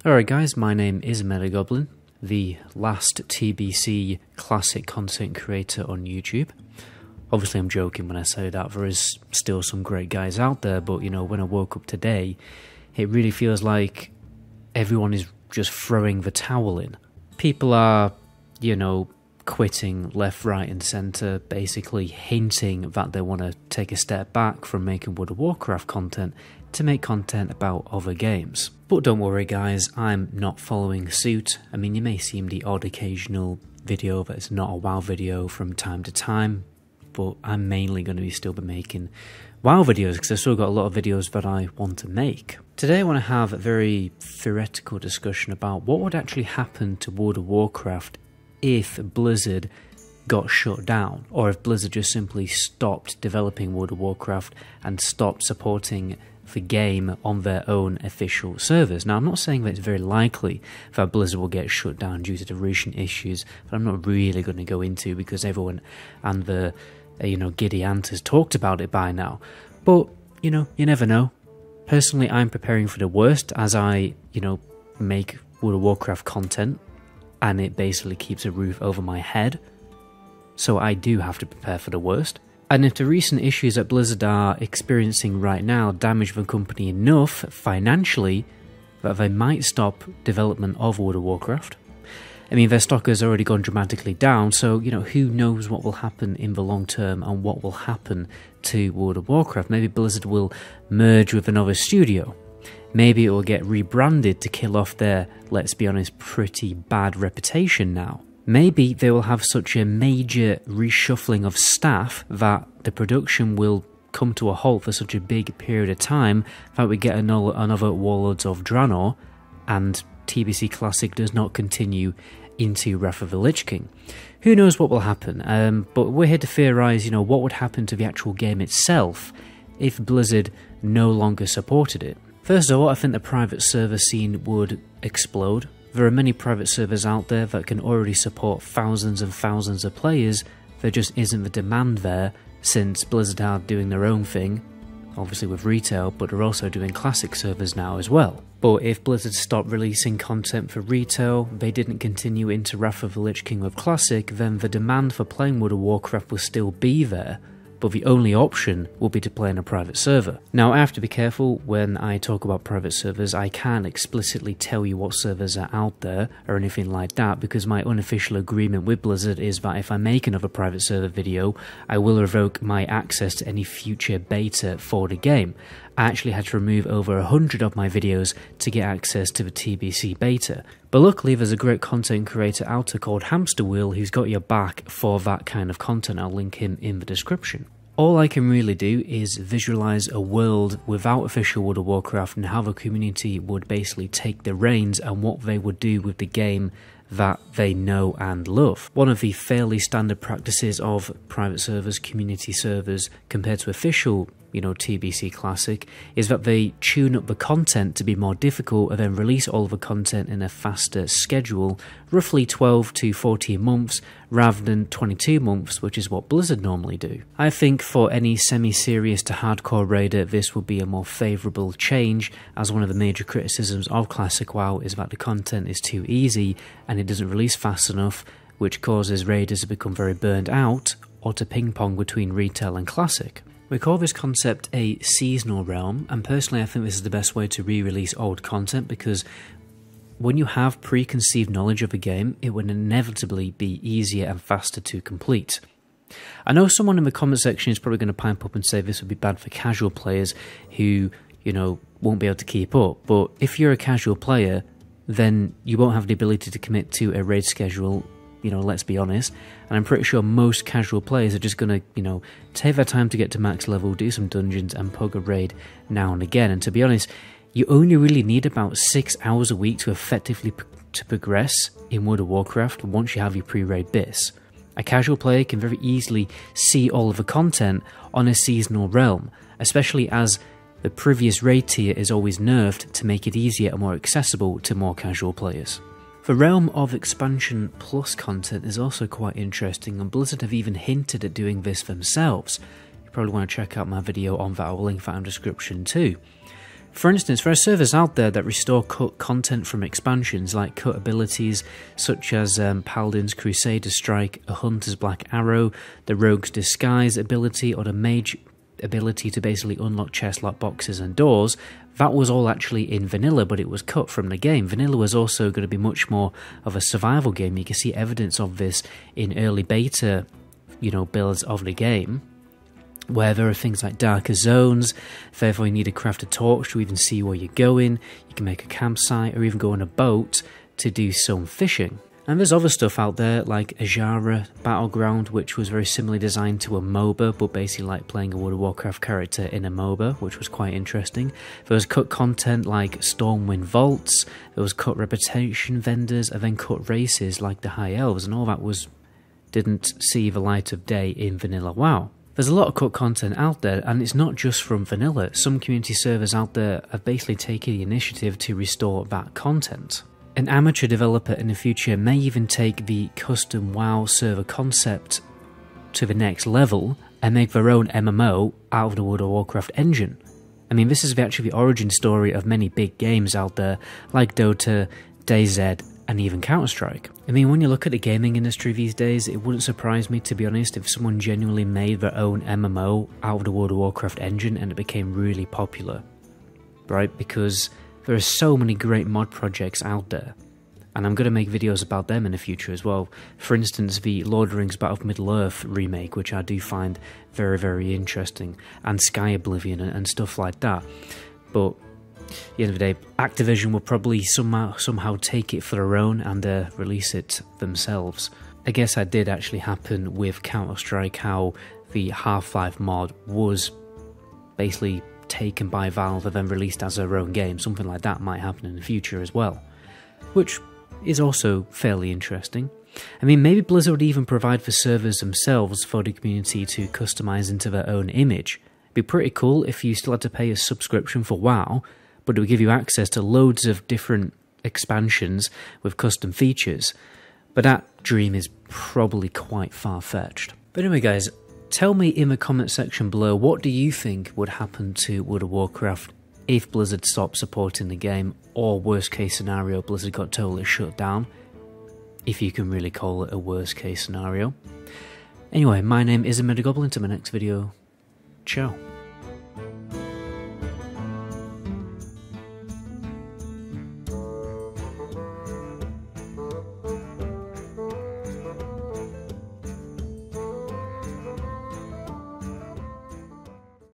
Alright guys, my name is MetaGoblin, the last TBC classic content creator on YouTube. Obviously I'm joking when I say that, there is still some great guys out there, but you know, when I woke up today, it really feels like everyone is just throwing the towel in. People are, you know, quitting left, right and centre, basically hinting that they want to take a step back from making World of Warcraft content to make content about other games. But don't worry guys, I'm not following suit. I mean, you may see the odd occasional video that's not a WoW video from time to time, but I'm mainly going to still be making WoW videos because I've still got a lot of videos that I want to make. Today I want to have a very theoretical discussion about what would actually happen to World of Warcraft if Blizzard got shut down, or if Blizzard just simply stopped developing World of Warcraft and stopped supporting the game on their own official servers. Now I'm not saying that it's very likely that Blizzard will get shut down due to the recent issues, but I'm not really going to go into because everyone and the giddy ant has talked about it by now. But you know, you never know. Personally, I'm preparing for the worst as I make World of Warcraft content and it basically keeps a roof over my head. So I do have to prepare for the worst. And if the recent issues that Blizzard are experiencing right now damage the company enough financially that they might stop development of World of Warcraft. I mean, their stock has already gone dramatically down, so who knows what will happen in the long term and what will happen to World of Warcraft. Maybe Blizzard will merge with another studio. Maybe it will get rebranded to kill off their, let's be honest, pretty bad reputation now. Maybe they will have such a major reshuffling of staff that the production will come to a halt for such a big period of time that we get another Warlords of Draenor and TBC Classic does not continue into Wrath of the Lich King. Who knows what will happen, but we're here to theorise, what would happen to the actual game itself if Blizzard no longer supported it. First of all, I think the private server scene would explode. There are many private servers out there that can already support thousands and thousands of players. There just isn't the demand there since Blizzard are doing their own thing, obviously with retail, but they're also doing classic servers now as well. But if Blizzard stopped releasing content for retail, they didn't continue into Wrath of the Lich King with Classic, then the demand for playing World of Warcraft will still be there, but the only option will be to play in a private server. Now I have to be careful when I talk about private servers. I can't explicitly tell you what servers are out there or anything like that because my unofficial agreement with Blizzard is that if I make another private server video, I will revoke my access to any future beta for the game. I actually had to remove over 100 of my videos to get access to the TBC beta. But luckily there's a great content creator out there called Hamsterwheel who's got your back for that kind of content. I'll link him in the description. All I can really do is visualise a world without official World of Warcraft and how the community would basically take the reins and what they would do with the game that they know and love. One of the fairly standard practices of private servers, community servers, compared to official TBC Classic, is that they tune up the content to be more difficult and then release all of the content in a faster schedule, roughly 12 to 14 months rather than 22 months, which is what Blizzard normally do. I think for any semi-serious to hardcore raider, this will be a more favourable change, as one of the major criticisms of Classic WoW is that the content is too easy and it doesn't release fast enough, which causes raiders to become very burned out or to ping-pong between retail and Classic. We call this concept a seasonal realm, and personally I think this is the best way to re-release old content because when you have preconceived knowledge of a game, it would inevitably be easier and faster to complete. I know someone in the comment section is probably going to pipe up and say this would be bad for casual players who, won't be able to keep up, but if you're a casual player, then you won't have the ability to commit to a raid schedule, let's be honest, and I'm pretty sure most casual players are just going to, take their time to get to max level, do some dungeons and pug a raid now and again, and to be honest, you only really need about 6 hours a week to effectively progress in World of Warcraft once you have your pre-raid bits. A casual player can very easily see all of the content on a seasonal realm, especially as the previous raid tier is always nerfed to make it easier and more accessible to more casual players. The realm of expansion plus content is also quite interesting, and Blizzard have even hinted at doing this themselves. You probably want to check out my video on that, I will link that in the description too. For instance, there are servers out there that restore cut content from expansions, like cut abilities such as Paladin's Crusader Strike, a Hunter's Black Arrow, the Rogue's Disguise ability, or the Mage ability to basically unlock chest lock boxes and doors. That was all actually in vanilla, but it was cut from the game. Vanilla was also going to be much more of a survival game. You can see evidence of this in early beta, builds of the game, where there are things like darker zones. Therefore you need to craft a torch to even see where you're going. You can make a campsite or even go on a boat to do some fishing. And there's other stuff out there like Ajara Battleground, which was very similarly designed to a MOBA, but basically like playing a World of Warcraft character in a MOBA, which was quite interesting. There was cut content like Stormwind Vaults, there was cut reputation vendors, and then cut races like the High Elves, and all that didn't see the light of day in vanilla WoW. There's a lot of cut content out there, and it's not just from vanilla. Some community servers out there have basically taken the initiative to restore that content. An amateur developer in the future may even take the custom WoW server concept to the next level and make their own MMO out of the World of Warcraft engine. I mean, this is actually the origin story of many big games out there, like Dota, DayZ, and even Counter-Strike. I mean, when you look at the gaming industry these days, it wouldn't surprise me, to be honest, if someone genuinely made their own MMO out of the World of Warcraft engine and it became really popular, right? Because there are so many great mod projects out there, and I'm going to make videos about them in the future as well. For instance, the Lord of the Rings Battle of Middle-earth remake, which I do find very, very interesting, and Sky Oblivion and stuff like that. But at the end of the day, Activision will probably somehow take it for their own and release it themselves. I guess that did actually happen with Counter-Strike, how the Half-Life mod was basically taken by Valve and then released as their own game. Something like that might happen in the future as well, which is also fairly interesting. I mean, maybe Blizzard would even provide for servers themselves for the community to customize into their own image. It'd be pretty cool if you still had to pay a subscription for WoW, but it would give you access to loads of different expansions with custom features. But that dream is probably quite far-fetched. But anyway guys, tell me in the comment section below, what do you think would happen to World of Warcraft if Blizzard stopped supporting the game, or worst case scenario, Blizzard got totally shut down, if you can really call it a worst case scenario. Anyway, my name is MetaGoblin. To my next video, ciao.